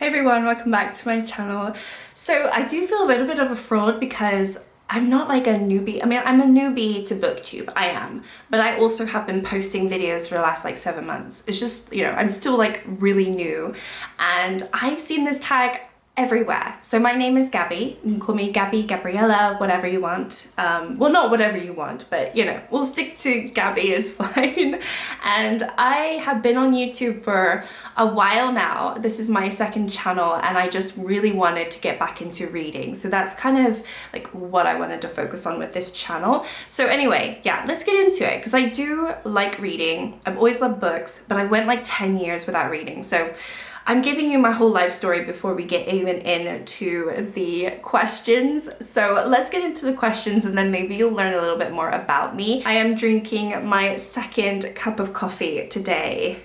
Hey everyone, welcome back to my channel. So I do feel a little bit of a fraud because I'm not like a newbie. I mean, I'm a newbie to booktube, I am, but I also have been posting videos for the last like 7 months. It's just, you know, I'm still like really new and I've seen this tag everywhere. So my name is Gabby. You can call me Gabby, Gabriella, whatever you want. Well, not whatever you want, but you know, we'll stick to Gabby is fine. And I have been on YouTube for a while now. This is my second channel and I just really wanted to get back into reading. So that's kind of like what I wanted to focus on with this channel. So anyway, yeah, let's get into it because I do like reading. I've always loved books, but I went like 10 years without reading. So I'm giving you my whole life story before we get even into the questions. So let's get into the questions and then maybe you'll learn a little bit more about me. I am drinking my second cup of coffee today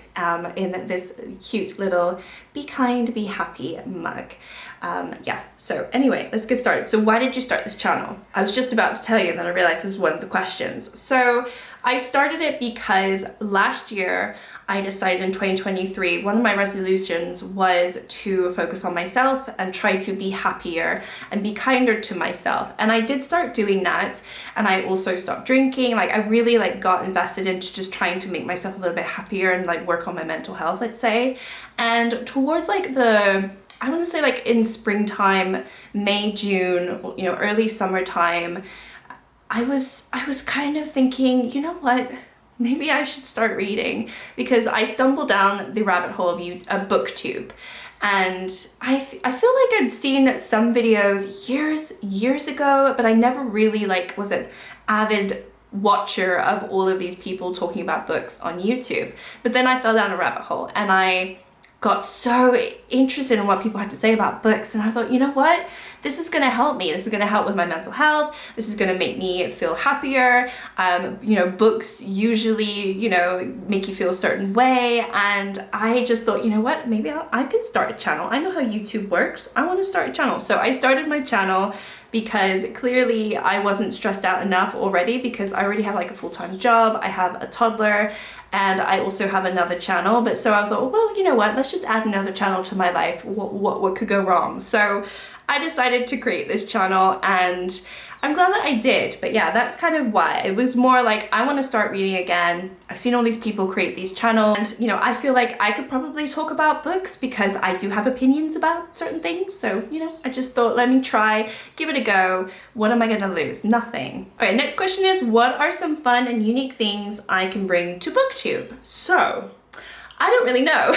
in this cute little Be Kind, Be Happy mug. Yeah, so anyway, let's get started. So why did you start this channel? I was just about to tell you and then I realized this is one of the questions. So I started it because last year I decided in 2023, one of my resolutions was to focus on myself and try to be happier and be kinder to myself. And I did start doing that. And I also stopped drinking. Like I really like got invested into just trying to make myself a little bit happier and like work on my mental health, let's say. And towards like I want to say like in springtime, May, June, you know, early summertime, I was kind of thinking, you know what? Maybe I should start reading because I stumbled down the rabbit hole of booktube. And I feel like I'd seen some videos years ago, but I never really like was an avid watcher of all of these people talking about books on YouTube. But then I fell down a rabbit hole and I got so interested in what people had to say about books and I thought, you know what? This is gonna help me. This is gonna help with my mental health. This is gonna make me feel happier. You know, books usually, you know, make you feel a certain way. And I just thought, you know what? Maybe I can start a channel. I know how YouTube works. I wanna start a channel. So I started my channel because clearly I wasn't stressed out enough already because I already have like a full-time job. I have a toddler and I also have another channel. But so I thought, well, you know what? Let's just add another channel to my life. What could go wrong? So I decided to create this channel and I'm glad that I did. But yeah, that's kind of why. It was more like I want to start reading again. I've seen all these people create these channels and you know, I feel like I could probably talk about books because I do have opinions about certain things. So, you know, I just thought, let me try, give it a go. What am I gonna lose? Nothing. All right, next question is, what are some fun and unique things I can bring to booktube? So I don't really know.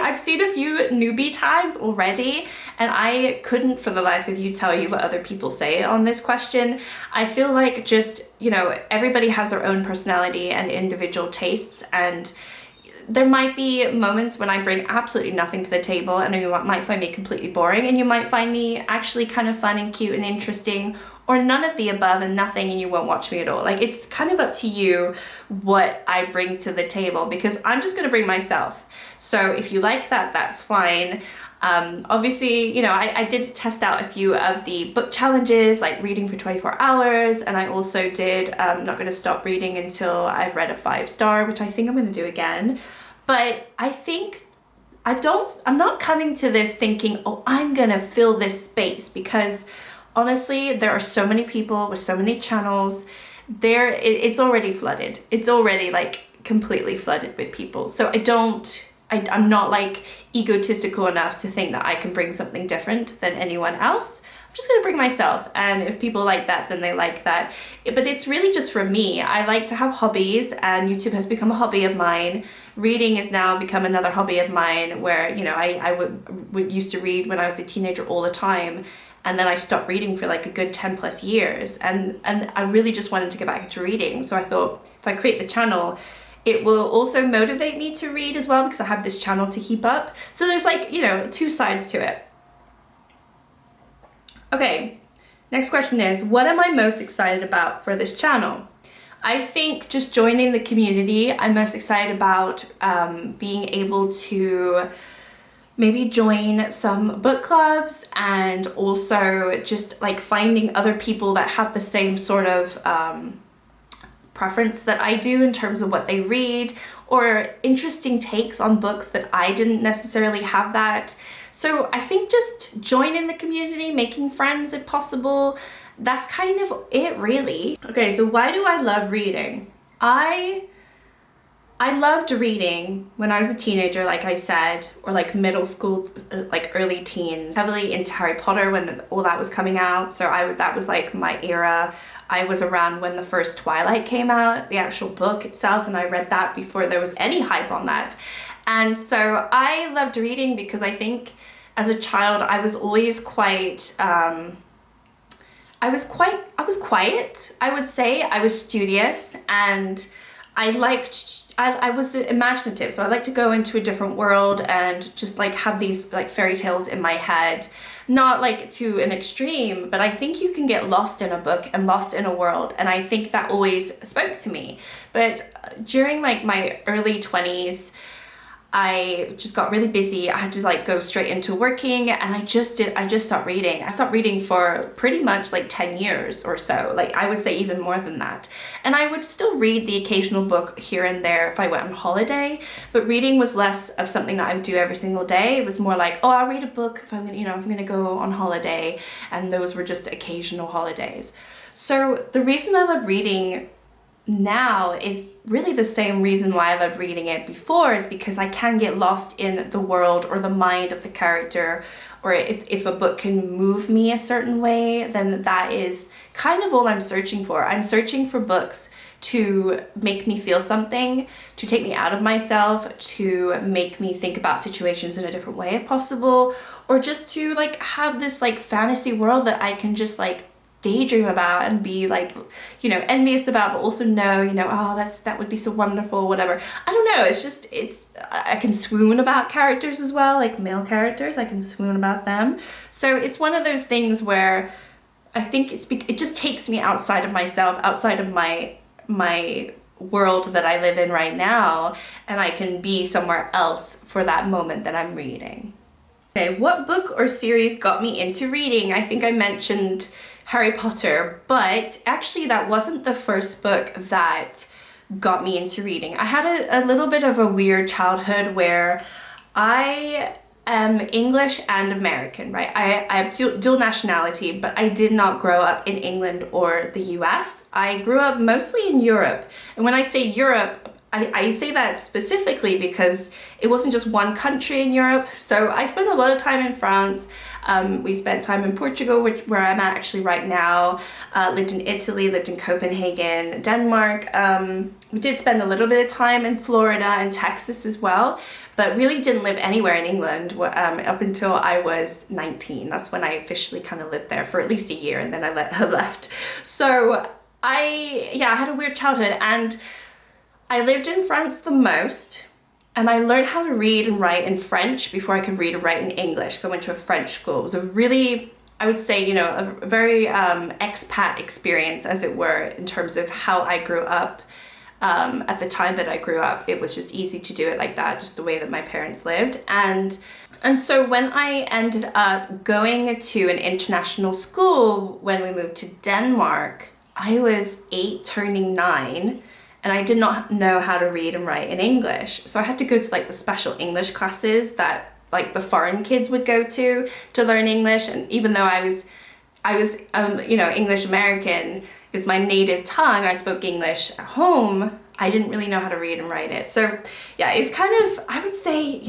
I've seen a few newbie tags already and I couldn't for the life of you tell you what other people say on this question. I feel like just, you know, everybody has their own personality and individual tastes and there might be moments when I bring absolutely nothing to the table and you might find me completely boring and you might find me actually kind of fun and cute and interesting, or none of the above and nothing and you won't watch me at all. Like it's kind of up to you what I bring to the table because I'm just gonna bring myself. So if you like that, that's fine. Obviously, you know, I did test out a few of the book challenges like reading for 24 hours and I also did not gonna stop reading until I've read a 5-star, which I think I'm gonna do again. But I think I'm not coming to this thinking, oh, I'm gonna fill this space because honestly, there are so many people with so many channels. It's already flooded. It's already like completely flooded with people. So I'm not like egotistical enough to think that I can bring something different than anyone else. I'm just gonna bring myself, and if people like that, then they like that. But it's really just for me. I like to have hobbies and YouTube has become a hobby of mine. Reading has now become another hobby of mine where, you know, I would used to read when I was a teenager all the time. And then I stopped reading for like a good 10 plus years. And I really just wanted to get back into reading. So I thought if I create the channel, it will also motivate me to read as well because I have this channel to keep up. So there's like, you know, two sides to it. Okay, next question is, what am I most excited about for this channel? I think just joining the community, I'm most excited about being able to maybe join some book clubs and also just like finding other people that have the same sort of preference that I do in terms of what they read, or interesting takes on books that I didn't necessarily have that. So I think just join in the community, making friends if possible. That's kind of it, really. Okay, so why do I love reading? I loved reading when I was a teenager, like I said, or like middle school, like early teens. Heavily into Harry Potter when all that was coming out. So that was like my era. I was around when the first Twilight came out, the actual book itself, and I read that before there was any hype on that. And so I loved reading because I think as a child I was always quite, I was quiet, I would say. I was studious, and I was imaginative, so I like to go into a different world and just like have these like fairy tales in my head. Not like to an extreme, but I think you can get lost in a book and lost in a world, and I think that always spoke to me. But during like my early 20s, I just got really busy. I had to like go straight into working, and I just stopped reading. I stopped reading for pretty much like 10 years or so. Like I would say even more than that. And I would still read the occasional book here and there if I went on holiday, but reading was less of something that I would do every single day. It was more like, oh, I'll read a book if I'm gonna go on holiday, and those were just occasional holidays. So the reason I love reading now is really the same reason why I loved reading it before, is because I can get lost in the world or the mind of the character, or if a book can move me a certain way, then that is kind of all I'm searching for. I'm searching for books to make me feel something, to take me out of myself, to make me think about situations in a different way if possible, or just to like have this like fantasy world that I can just like daydream about and be like, envious about, but also know, oh, that would be so wonderful, whatever. I don't know, I can swoon about characters as well, like male characters, I can swoon about them. So it's one of those things where I think it just takes me outside of myself, outside of my world that I live in right now, and I can be somewhere else for that moment that I'm reading. Okay, what book or series got me into reading? I think I mentioned Harry Potter, but actually that wasn't the first book that got me into reading. I had a little bit of a weird childhood where I am English and American, right? I have dual nationality, but I did not grow up in England or the US. I grew up mostly in Europe. And when I say Europe, I say that specifically because it wasn't just one country in Europe. So I spent a lot of time in France. We spent time in Portugal, where I'm at actually right now. Lived in Italy, lived in Copenhagen, Denmark. We did spend a little bit of time in Florida and Texas as well, but really didn't live anywhere in England up until I was 19. That's when I officially kind of lived there for at least a year, and then I left. So I had a weird childhood, and I lived in France the most, and I learned how to read and write in French before I could read and write in English. So I went to a French school. It was a really, I would say, a very expat experience, as it were, in terms of how I grew up. At the time that I grew up, it was just easy to do it like that, just the way that my parents lived. And so when I ended up going to an international school when we moved to Denmark, I was 8 turning 9. And I did not know how to read and write in English. So I had to go to like the special English classes that like the foreign kids would go to learn English. And even though I was English American is my native tongue, I spoke English at home, I didn't really know how to read and write it. So yeah, it's kind of, I would say,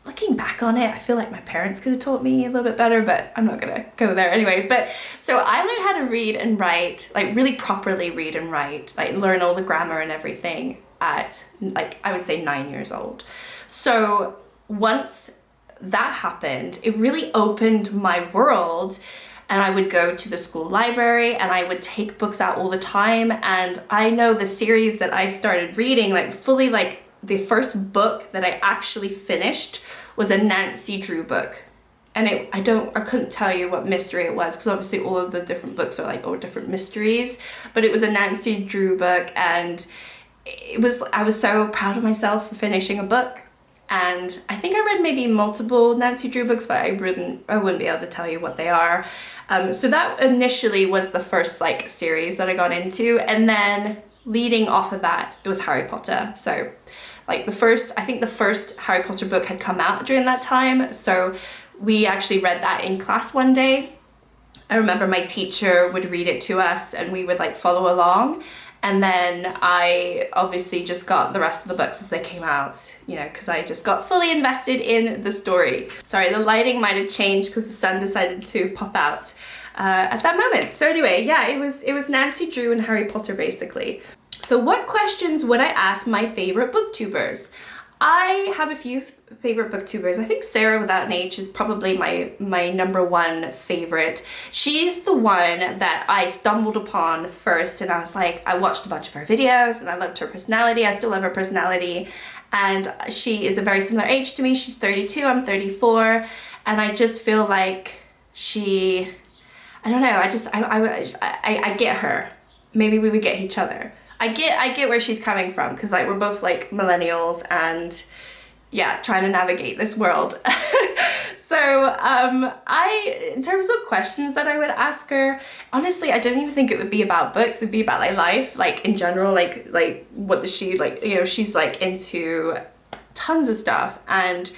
looking back on it, I feel like my parents could have taught me a little bit better, but I'm not gonna go there anyway. But so I learned how to read and write, like really properly read and write, like learn all the grammar and everything at like, I would say 9 years old. So once that happened, it really opened my world, and I would go to the school library and I would take books out all the time. And I know the series that I started reading, like fully, like the first book that I actually finished was a Nancy Drew book. And I couldn't tell you what mystery it was, because obviously all of the different books are like all different mysteries, but it was a Nancy Drew book, and I was so proud of myself for finishing a book. And I think I read maybe multiple Nancy Drew books, but I wouldn't be able to tell you what they are. So that initially was the first like series that I got into, and then leading off of that, it was Harry Potter. So like I think the first Harry Potter book had come out during that time. So we actually read that in class one day. I remember my teacher would read it to us and we would like follow along. And then I obviously just got the rest of the books as they came out, you know, because I just got fully invested in the story. Sorry, the lighting might have changed because the sun decided to pop out at that moment. So anyway, yeah, it was Nancy Drew and Harry Potter basically. So what questions would I ask my favorite booktubers? I have a few favorite booktubers. I think Sarah Without an H is probably my number one favorite. She's the one that I stumbled upon first, and I was like, I watched a bunch of her videos and I loved her personality. I still love her personality, and she is a very similar age to me. She's 32, I'm 34, and I just feel like I don't know, I get her. Maybe we would get each other. I get where she's coming from, because like we're both like millennials and yeah, trying to navigate this world. So in terms of questions that I would ask her, honestly, I don't even think it would be about books. It'd be about like life, like in general, like what does she like, you know, she's like into tons of stuff, and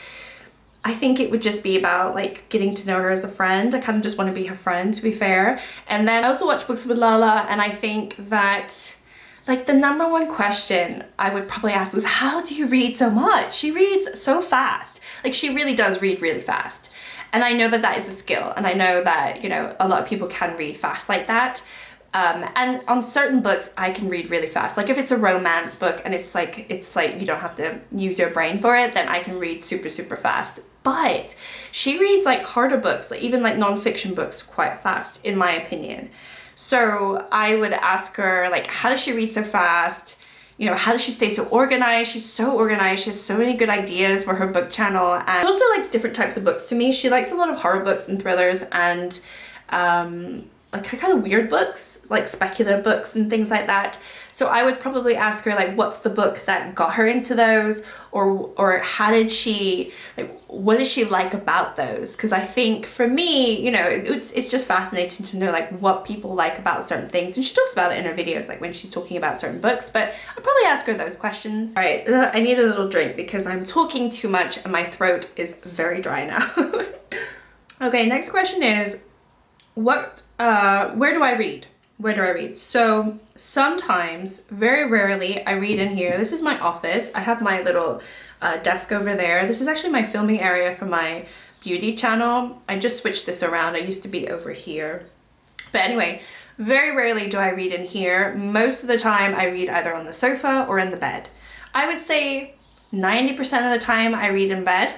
I think it would just be about like getting to know her as a friend. I kind of just want to be her friend, to be fair. And then I also watch Books with Lala, and I think that like the number one question I would probably ask is, how do you read so much? She reads so fast. Like she really does read really fast. And I know that that is a skill. And I know that, you know, a lot of people can read fast like that. And on certain books, I can read really fast. Like if it's a romance book and it's like you don't have to use your brain for it, then I can read super, super fast. But she reads like harder books, like even like nonfiction books quite fast, in my opinion. So I would ask her, like, how does she read so fast? You know, how does she stay so organized? She's so organized. She has so many good ideas for her book channel. And she also likes different types of books to me. She likes a lot of horror books and thrillers and like kind of weird books, like speculative books and things like that. So I would probably ask her, like, what's the book that got her into those, or how did she, like, what does she like about those? Because I think for me, you know, it's just fascinating to know like what people like about certain things, and she talks about it in her videos, like when she's talking about certain books. But I'll probably ask her those questions. All right, I need a little drink because I'm talking too much and my throat is very dry now. Okay, next question is, where do I read? Where do I read? So sometimes, very rarely, I read in here. This is my office. I have my little desk over there. This is actually my filming area for my beauty channel. I just switched this around. I used to be over here. But anyway, very rarely do I read in here. Most of the time I read either on the sofa or in the bed. I would say 90% of the time I read in bed,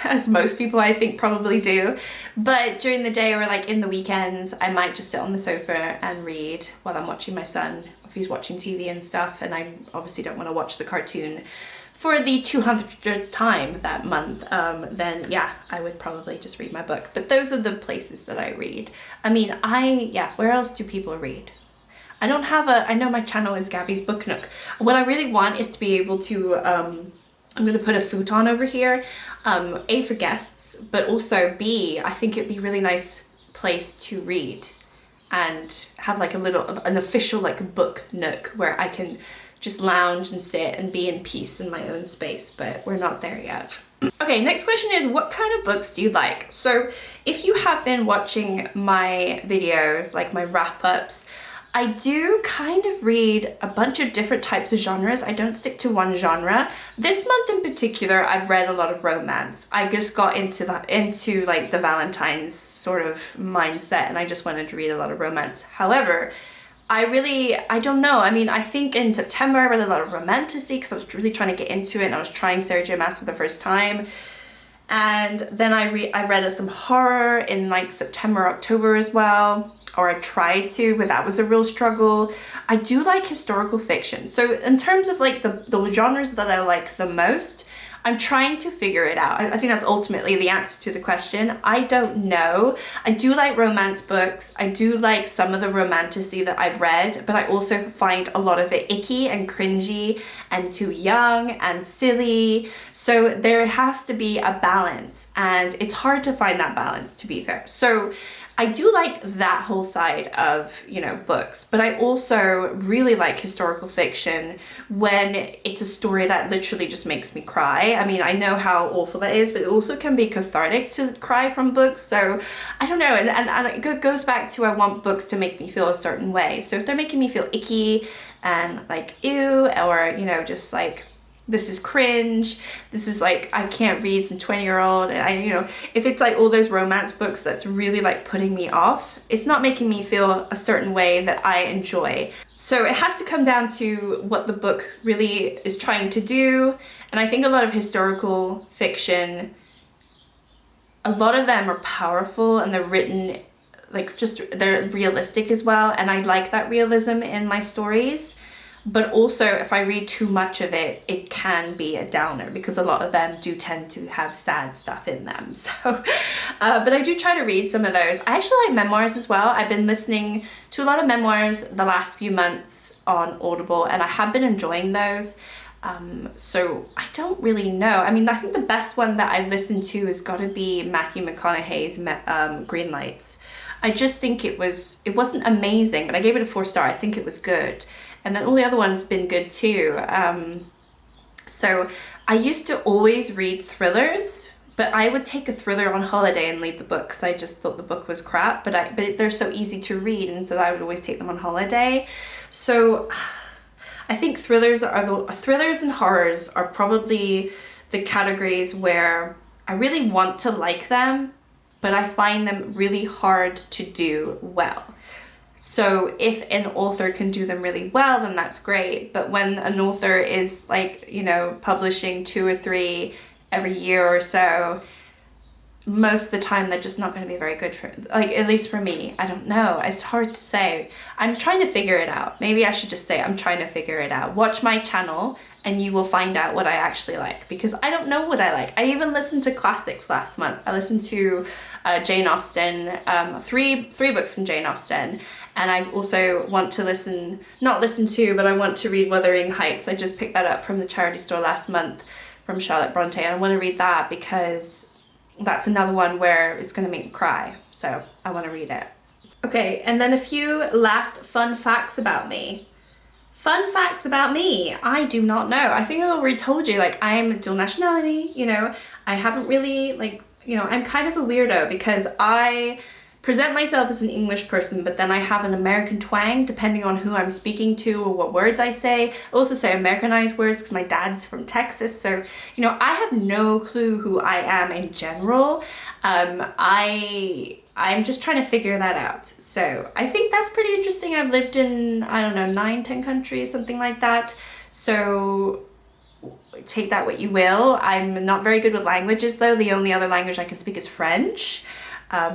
as most people I think probably do. But during the day or like in the weekends, I might just sit on the sofa and read while I'm watching my son, if he's watching TV and stuff, and I obviously don't want to watch the cartoon for the 200th time that month, then yeah, I would probably just read my book. But those are the places that I read. I mean, where else do people read? I don't have I know my channel is Gabby's Book Nook. What I really want is to be able to, I'm gonna put a futon over here, A, for guests, but also B, I think it'd be a really nice place to read and have like an official like book nook where I can just lounge and sit and be in peace in my own space, but we're not there yet. Okay, next question is, what kind of books do you like? So if you have been watching my videos, like my wrap-ups, I do kind of read a bunch of different types of genres. I don't stick to one genre. This month in particular, I've read a lot of romance. I just got into like the Valentine's sort of mindset, and I just wanted to read a lot of romance. However, I don't know. I mean, I think in September I read a lot of romantasy because I was really trying to get into it, and I was trying Sarah J Maas for the first time. And then I read some horror in like September, October as well. Or I tried to, but that was a real struggle. I do like historical fiction. So in terms of like the genres that I like the most, I'm trying to figure it out. I think that's ultimately the answer to the question. I don't know. I do like romance books. I do like some of the romantasy that I've read, but I also find a lot of it icky and cringy and too young and silly. So there has to be a balance, and it's hard to find that balance, to be fair. So I do like that whole side of, you know, books, but I also really like historical fiction when it's a story that literally just makes me cry. I mean, I know how awful that is, but it also can be cathartic to cry from books. So I don't know, and it goes back to I want books to make me feel a certain way. So if they're making me feel icky and like ew, or, you know, just like, this is cringe, this is like, I can't read some 20-year-old, and I, you know, if it's like all those romance books that's really like putting me off, it's not making me feel a certain way that I enjoy. So it has to come down to what the book really is trying to do. And I think a lot of historical fiction, a lot of them are powerful and they're written like, just, they're realistic as well, and I like that realism in my stories. But also, if I read too much of it, it can be a downer, because a lot of them do tend to have sad stuff in them. So, but I do try to read some of those. I actually like memoirs as well. I've been listening to a lot of memoirs the last few months on Audible, and I have been enjoying those. So I don't really know. I mean, I think the best one that I've listened to has got to be Matthew McConaughey's Green Lights. I just think it wasn't amazing, but I gave it a 4-star. I think it was good. And then all the other ones been good too. So I used to always read thrillers, but I would take a thriller on holiday and leave the book because I just thought the book was crap, but they're so easy to read, and so I would always take them on holiday. So I think thrillers and horrors are probably the categories where I really want to like them, but I find them really hard to do well. So if an author can do them really well, then that's great. But when an author is like, you know, publishing 2 or 3 every year or so, most of the time they're just not going to be very good for, like, at least for me. I don't know. It's hard to say. I'm trying to figure it out. Maybe I should just say I'm trying to figure it out. Watch my channel and you will find out what I actually like, because I don't know what I like. I even listened to classics last month. I listened to Jane Austen, 3 books from Jane Austen, and I also want to but I want to read Wuthering Heights. I just picked that up from the charity store last month from Charlotte Bronte, and I want to read that because that's another one where it's going to make me cry, so I want to read it. Okay, and then a few last fun facts about me. Fun facts about me, I do not know. I think I already told you, like, I'm dual nationality, you know, I haven't really, like, you know, I'm kind of a weirdo because I present myself as an English person, but then I have an American twang depending on who I'm speaking to or what words I say. I also say Americanized words because my dad's from Texas, so, you know, I have no clue who I am in general. I'm just trying to figure that out. So I think that's pretty interesting. I've lived in, I don't know, 9, 10 countries, something like that. So take that what you will. I'm not very good with languages though. The only other language I can speak is French.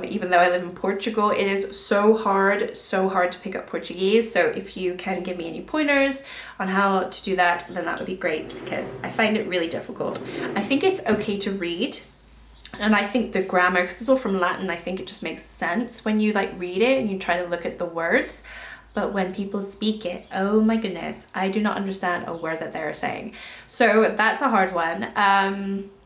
Even though I live in Portugal, it is so hard to pick up Portuguese. So if you can give me any pointers on how to do that, then that would be great, because I find it really difficult. I think it's okay to read. And I think the grammar, because it's all from Latin, I think it just makes sense when you like read it and you try to look at the words. But when people speak it, oh my goodness, I do not understand a word that they're saying. So that's a hard one.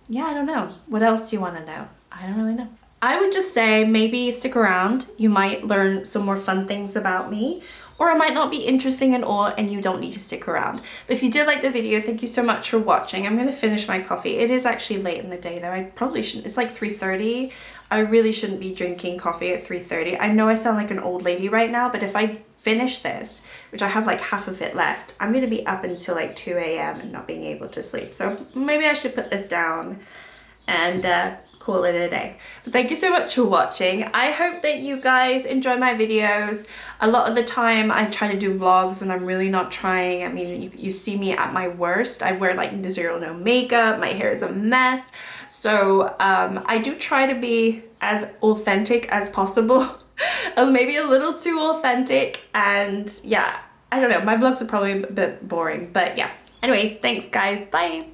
Yeah, I don't know. What else do you want to know? I don't really know. I would just say maybe stick around. You might learn some more fun things about me, or it might not be interesting at all and you don't need to stick around. But if you did like the video, thank you so much for watching. I'm gonna finish my coffee. It is actually late in the day though. I probably shouldn't, it's like 3:30. I really shouldn't be drinking coffee at 3:30. I know I sound like an old lady right now, but if I finish this, which I have like half of it left, I'm gonna be up until like 2 a.m. and not being able to sleep. So maybe I should put this down and call it a day. But thank you so much for watching. I hope that you guys enjoy my videos. A lot of the time I try to do vlogs and I'm really not trying. I mean, you see me at my worst. I wear like zero no makeup, my hair is a mess. So I do try to be as authentic as possible. Maybe a little too authentic, and yeah, I don't know, my vlogs are probably a bit boring, but yeah. Anyway, thanks guys, bye.